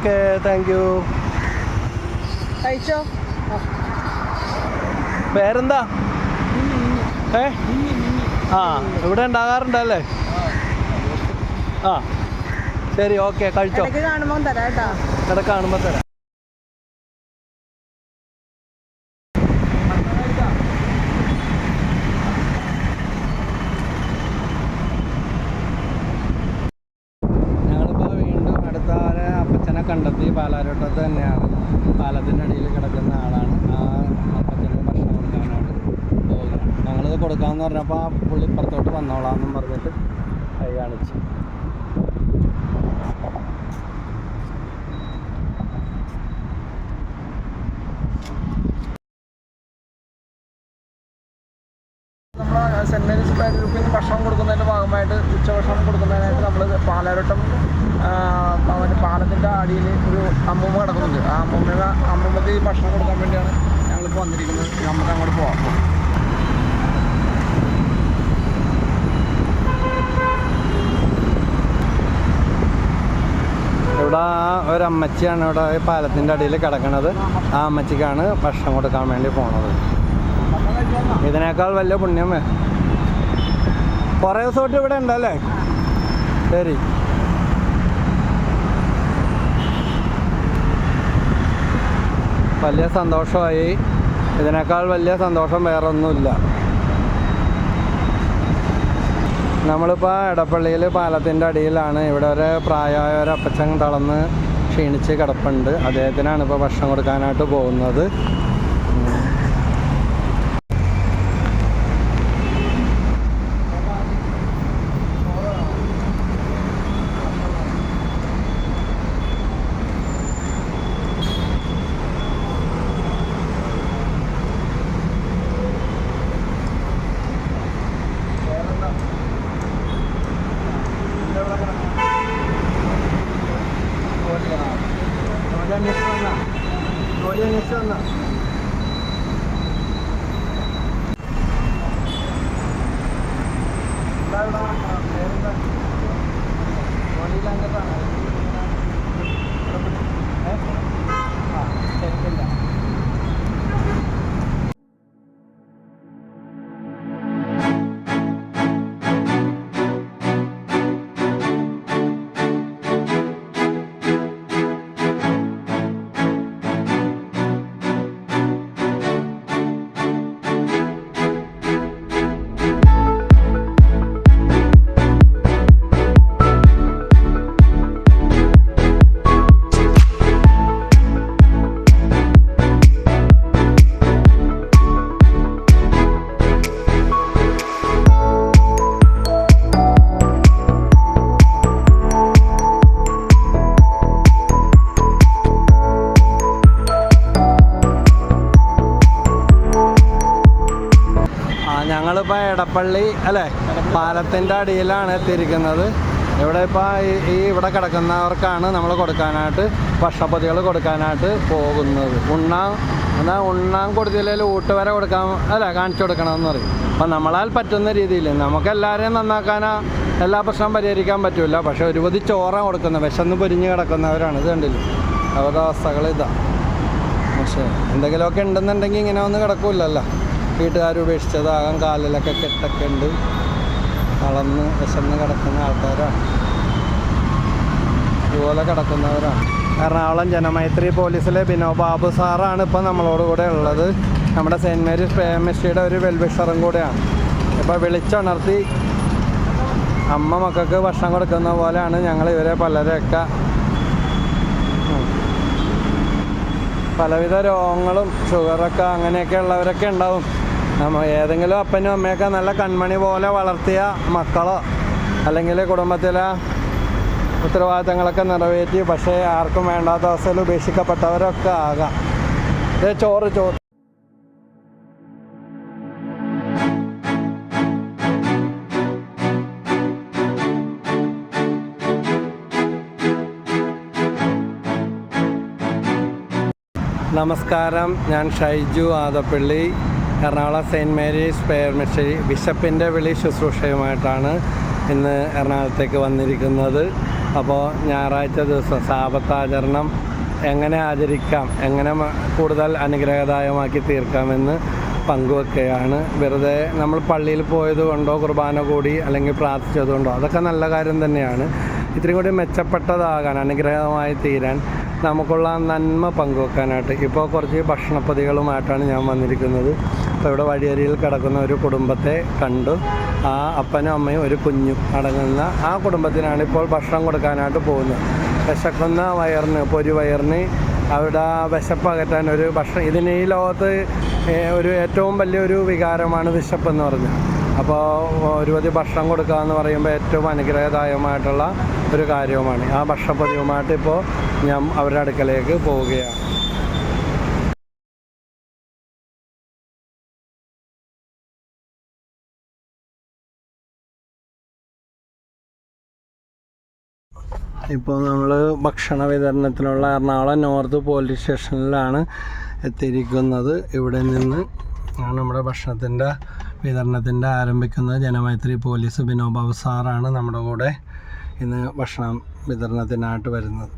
Okay, thank you. കഴിച്ചോ? പേരെന്താ? ആ, ഇവിടെ ഉണ്ടാകാറുണ്ടല്ലേ? ആ ശരി, ഓക്കെ, കഴിച്ചോ. കാണുമ്പോൾ തരാം കേട്ടോ. ഇവിടെ കാണുമ്പോൾ തരാം. ഞങ്ങളിപ്പോൾ വീണ്ടും അടുത്ത അപ്പച്ചനെ കണ്ടെത്തി. പാലാരോട്ടത്ത് തന്നെയാണ്, പാലത്തിൻ്റെ അടിയിൽ കിടക്കുന്ന ആളാണ്. ആ അപ്പച്ചന് ഭക്ഷണം കൊടുക്കാനായിട്ട് പോവുകയാണ്. ഞങ്ങളിത് കൊടുക്കാമെന്ന് പറഞ്ഞപ്പോൾ ആ പുള്ളി ഇപ്പുറത്തോട്ട് വന്നോളാമെന്നും പറഞ്ഞിട്ട് കൈ കാണിച്ചു. സെൻറ്റ് മേരീസ് പ്രൈവറ്റ് ഗ്രൂപ്പിൽ നിന്ന് ഭക്ഷണം കൊടുക്കുന്നതിൻ്റെ ഭാഗമായിട്ട് ഉച്ചഭക്ഷണം കൊടുക്കുന്നതിനായിട്ട് നമ്മൾ പാലാരോട്ടം പാലത്തിൻ്റെ അടിയിൽ ഒരു അമ്മൂമ്മ കിടക്കുന്നുണ്ട്. ആ അമ്മൂമ്മക്ക് ഈ ഭക്ഷണം കൊടുക്കാൻ വേണ്ടിയാണ് ഞങ്ങളിപ്പോൾ വന്നിരിക്കുന്നത്. നമുക്ക് അങ്ങോട്ട് പോകാം. ഇവിടെ ഒരമ്മച്ചിയാണ് ഇവിടെ പാലത്തിൻ്റെ അടിയിൽ കിടക്കുന്നത്. ആ അമ്മച്ചിക്കാണ് ഭക്ഷണം കൊടുക്കാൻ വേണ്ടി പോണത്. ഇതിനേക്കാൾ വലിയ പുണ്യമേ. കുറേ ദിവസമായിട്ട് ഇവിടെ ഉണ്ടല്ലേ? ശരി. വലിയ സന്തോഷമായി. ഇതിനേക്കാൾ വലിയ സന്തോഷം വേറെ ഒന്നുമില്ല. നമ്മളിപ്പോൾ എടപ്പള്ളിയിൽ പാലത്തിൻ്റെ അടിയിലാണ്. ഇവിടെ ഒരു പ്രായമായ ഒരു അപ്പച്ചൻ തളർന്ന് ക്ഷീണിച്ച് കിടപ്പുണ്ട്. അദ്ദേഹത്തിനാണ് ഇപ്പോൾ ഭക്ഷണം കൊടുക്കാനായിട്ട് പോകുന്നത്. ഞങ്ങളിപ്പോൾ എടപ്പള്ളി അല്ലേ പാലത്തിൻ്റെ അടിയിലാണ് എത്തിയിരിക്കുന്നത്. ഇവിടെ ഇപ്പോൾ ഇവിടെ കിടക്കുന്നവർക്കാണ് നമ്മൾ കൊടുക്കാനായിട്ട് ഭക്ഷണപ്പൊതികൾ കൊടുക്കാനായിട്ട് പോകുന്നത്. ഉണ്ണാൻ കൊടുത്തില്ലെങ്കിൽ ഊട്ട് വരെ കൊടുക്കാൻ കാണിച്ചു കൊടുക്കണമെന്ന് പറയും. അപ്പം നമ്മളാൽ പറ്റുന്ന രീതിയിൽ നമുക്ക് എല്ലാവരെയും നന്നാക്കാനോ എല്ലാ പ്രശ്നവും പരിഹരിക്കാൻ പറ്റില്ല. പക്ഷേ ഒരുപതി ചോറ കൊടുക്കുന്നത് വിശന്ന് പൊരിഞ്ഞ് കിടക്കുന്നവരാണ്. ഇത് കണ്ടില്ല അവരുടെ അവസ്ഥകൾ ഇതാ. പക്ഷേ എന്തെങ്കിലുമൊക്കെ ഉണ്ടെന്നുണ്ടെങ്കിൽ ഇങ്ങനെ ഒന്നും കിടക്കില്ലല്ലോ. വീട്ടുകാർ ഉപേക്ഷിച്ചതാകാം. കാലിലൊക്കെ കെട്ടൊക്കെ ഉണ്ട്. വളർന്ന് വിശന്ന് കിടക്കുന്ന ആൾക്കാരാണ്. ഇതുപോലെ കിടക്കുന്നവരാണ്. എറണാകുളം ജനമൈത്രി പോലീസിലെ ബിനോബാബു സാറാണ് ഇപ്പം നമ്മളോട് കൂടെ ഉള്ളത്. നമ്മുടെ സെൻറ്റ് മേരീസ് പ്രേമശ്രീയുടെ ഒരു വെൽവിഷറും കൂടെയാണ്. ഇപ്പോൾ വിളിച്ചുണർത്തി അമ്മ മക്കൾക്ക് ഭക്ഷണം കൊടുക്കുന്ന പോലെയാണ് ഞങ്ങൾ ഇവരെ പലരെയൊക്കെ പലവിധ രോഗങ്ങളും ഷുഗറൊക്കെ അങ്ങനെയൊക്കെ ഉള്ളവരൊക്കെ ഉണ്ടാവും. ഏതെങ്കിലും അപ്പനും അമ്മയൊക്കെ നല്ല കൺമണി പോലെ വളർത്തിയ മക്കളോ അല്ലെങ്കിൽ കുടുംബത്തിലെ ഉത്തരവാദിത്തങ്ങളൊക്കെ നിറവേറ്റി പക്ഷേ ആർക്കും വേണ്ടാത്ത അവസ്ഥയിൽ ഉപേക്ഷിക്കപ്പെട്ടവരൊക്കെ ആകാം. ഇത് ചോറ് നമസ്കാരം, ഞാൻ ഷൈജു ആദപ്പള്ളി, എറണാകുളം സെൻറ്റ് മേരീസ് പ്രേമശ്രീ ബിഷപ്പിൻ്റെ വിളി ശുശ്രൂഷയുമായിട്ടാണ് ഇന്ന് എറണാകുളത്തേക്ക് വന്നിരിക്കുന്നത്. അപ്പോൾ ഞായറാഴ്ച ദിവസം സാബത്താചരണം എങ്ങനെ ആചരിക്കാം, എങ്ങനെ കൂടുതൽ അനുഗ്രഹദായമാക്കി തീർക്കാമെന്ന് പങ്കുവെക്കുകയാണ്. വെറുതെ നമ്മൾ പള്ളിയിൽ പോയത് കൊണ്ടോ കുർബാന കൂടി അല്ലെങ്കിൽ പ്രാർത്ഥിച്ചത് കൊണ്ടോ അതൊക്കെ നല്ല കാര്യം തന്നെയാണ്. ഇത്തിരി കൂടി മെച്ചപ്പെട്ടതാകാൻ, അനുഗ്രഹമായി തീരാൻ, നമുക്കുള്ള നന്മ പങ്കുവെക്കാനായിട്ട് ഇപ്പോൾ കുറച്ച് ഭക്ഷണപ്പൊതികളുമായിട്ടാണ് ഞാൻ വന്നിരിക്കുന്നത്. അപ്പോൾ ഇവിടെ വഴിയരിയിൽ കിടക്കുന്ന ഒരു കുടുംബത്തെ കണ്ടു. ആ അപ്പനും അമ്മയും ഒരു കുഞ്ഞും അടങ്ങുന്ന ആ കുടുംബത്തിനാണ് ഇപ്പോൾ ഭക്ഷണം കൊടുക്കാനായിട്ട് പോകുന്നത്. വിശക്കുന്ന വയറിന്, പൊരി വയറിന് അവിടെ വിശപ്പ് അകറ്റാൻ ഒരു ഭക്ഷണം, ഇതിന് ഈ ലോകത്ത് ഒരു ഏറ്റവും വലിയൊരു വികാരമാണ് വിശപ്പെന്ന് പറഞ്ഞാൽ. അപ്പോൾ ഒരുപതി ഭക്ഷണം കൊടുക്കുക എന്ന് പറയുമ്പോൾ ഏറ്റവും അനുഗ്രഹദായകമായിട്ടുള്ള ഒരു കാര്യവുമാണ്. ആ ഭക്ഷണപ്പൊതിയുമായിട്ട് ഇപ്പോൾ ഞാൻ അവരുടെ അടുക്കലേക്ക് പോവുകയാണ്. ഇപ്പോൾ നമ്മൾ ഭക്ഷണ വിതരണത്തിനുള്ള എറണാകുളം നോർത്ത് പോലീസ് സ്റ്റേഷനിലാണ് എത്തിയിരിക്കുന്നത്. ഇവിടെ നിന്ന് നമ്മുടെ ഭക്ഷണത്തിൻ്റെ വിതരണത്തിൻ്റെ ആരംഭിക്കുന്നത്. ജനമൈത്രി പോലീസ് ബിനോബാബു സാറാണ് നമ്മുടെ കൂടെ ഇന്ന് ഭക്ഷണം വിതരണത്തിനായിട്ട് വരുന്നത്.